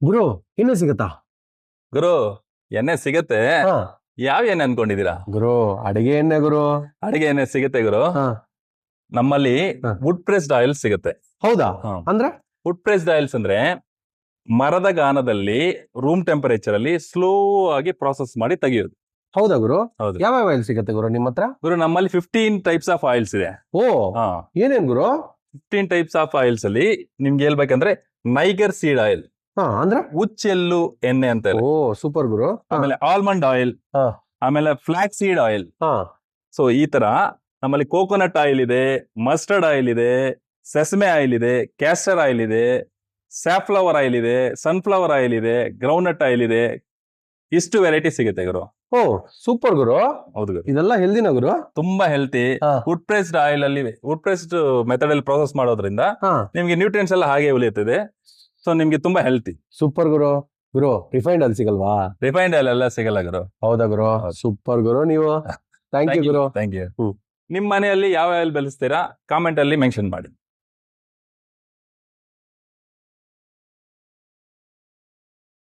ಗುರು ಇನ್ನೂ ಸಿಗುತ್ತಾ? ಗುರು ಎಣ್ಣೆ ಸಿಗತ್ತೆ. ಹಾ ಯಾವ ಎಣ್ಣೆ ಅನ್ಕೊಂಡಿದೀರಾ? ಗುರು ಅಡಿಗೆ ಎಣ್ಣೆ ಗುರು. ಅಡಿಗೆ ಎಣ್ಣೆ ಸಿಗತ್ತೆ ಗುರು. ಹಾ ನಮ್ಮಲ್ಲಿ ಹಾ. ವುಡ್ ಪ್ರೆಸ್ಡ್ ಆಯಿಲ್ ಸಿಗುತ್ತೆ. ಹೌದಾ? ಹಾ. ಅಂದ್ರೆ ವುಡ್ ಪ್ರೆಸ್ಡ್ ಆಯಿಲ್ಸ್ ಅಂದ್ರೆ ಮರದ ಗಾಣದಲ್ಲಿ ರೂಮ್ ಟೆಂಪರೇಚರ್ ಅಲ್ಲಿ ಸ್ಲೋ ಆಗಿ ಪ್ರಾಸೆಸ್ ಮಾಡಿ ತೆಗೆಯೋದು. ಹೌದಾ ಗುರು? ಹೌದು ಯಾವ ಆಯಿಲ್ ಸಿಗತ್ತೆ ಗುರು ನಿಮ್ಮ ಹತ್ರ? ಗುರು, ನಮ್ಮಲ್ಲಿ 15 ಟೈಪ್ಸ್ ಆಫ್ ಆಯಿಲ್ಸ್ ಇದೆ. ಓ ಹಾ, ಏನೇನ್ ಗುರು? 15 ಟೈಪ್ಸ್ ಆಫ್ ಆಯಿಲ್ಸ್ ಅಲ್ಲಿ ನಿಮ್ಗೆ ಹೇಳ್ಬೇಕಂದ್ರೆ ನೈಗರ್ ಸೀಡ್ ಆಯಿಲ್, ಹಾ ಅಂದ್ರೆ ಉಚ್ಚೆಲ್ಲು ಎಣ್ಣೆ ಅಂತ ಹೇಳಿ. ಓ ಸೂಪರ್ ಗುರು. ಹಾ, ಆಮೇಲೆ ಆಲ್ಮಂಡ್ ಆಯಿಲ್, ಹಾ, ಆಮೇಲೆ ಫ್ಲಾಕ್ ಸೀಡ್ ಆಯಿಲ್. ಹಾ. ಸೊ ಈ ತರ ನಮ್ಮಲ್ಲಿ ಕೋಕೋನಟ್ ಆಯಿಲ್ ಇದೆ, ಮಸ್ಟರ್ಡ್ ಆಯಿಲ್ ಇದೆ, ಸೆಸಮೆ ಆಯಿಲ್ ಇದೆ, ಕ್ಯಾಸ್ಟರ್ ಆಯಿಲ್ ಇದೆ, ಸ್ಯಾಫ್ಲವರ್ ಆಯಿಲ್ ಇದೆ, ಸನ್ಫ್ಲವರ್ ಆಯಿಲ್ ಇದೆ, ಗ್ರೌಂಡ್ನಟ್ ಆಯಿಲ್ ಇದೆ. ಇಷ್ಟು ವೆರೈಟಿ ಸಿಗುತ್ತೆ ಗುರು. ಓ ಸೂಪರ್ ಗುರು. ಹೌದು ಗುರು, ಇದೆಲ್ಲ ಹೆಲ್ದಿನ ಗುರು? ತುಂಬಾ ಹೆಲ್ತಿ. ಹಾ, ವುಡ್ ಪ್ರೆಸ್ಡ್ ಆಯಿಲ್ ಅಲ್ಲಿ ವುಡ್ ಪ್ರೆಸ್ಡ್ ಮೆಥಡ್ ಅಲ್ಲಿ ಪ್ರೋಸೆಸ್ ಮಾಡೋದ್ರಿಂದ ಹಾ. ನಿಮ್ಗೆ ನ್ಯೂಟ್ರಿಯೆಂಟ್ಸ್ ಎಲ್ಲ ಹಾಗೆ ಉಳಿಯುತ್ತದೆ. ಸೊ ನಿಮ್ಗೆ ತುಂಬಾ ಹೆಲ್ತಿ. ಸೂಪರ್ ಗುರು. ಗುರು ರಿಫೈಂಡ್ ಅಲ್ಲಿ ಸಿಗಲ್ವಾ? ರಿಫೈನ್ಡ್ ಆಯಿಲ್ ಎಲ್ಲ ಸಿಗಲ್ಲ ಗುರು. ಹೌದಾ ಗುರು? ಹೌದು. ಸೂಪರ್ ಗುರು ನೀವು. ಥ್ಯಾಂಕ್ ಯು ಗುರು. Thank you. ಹ್ಮ್. ನಿಮ್ ಮನೆಯಲ್ಲಿ ಯಾವ ಆಯಿಲ್ ಬೆಳೆಸ್ತೀರಾ ಕಾಮೆಂಟ್ ಅಲ್ಲಿ ಮೆನ್ಷನ್ ಮಾಡಿ.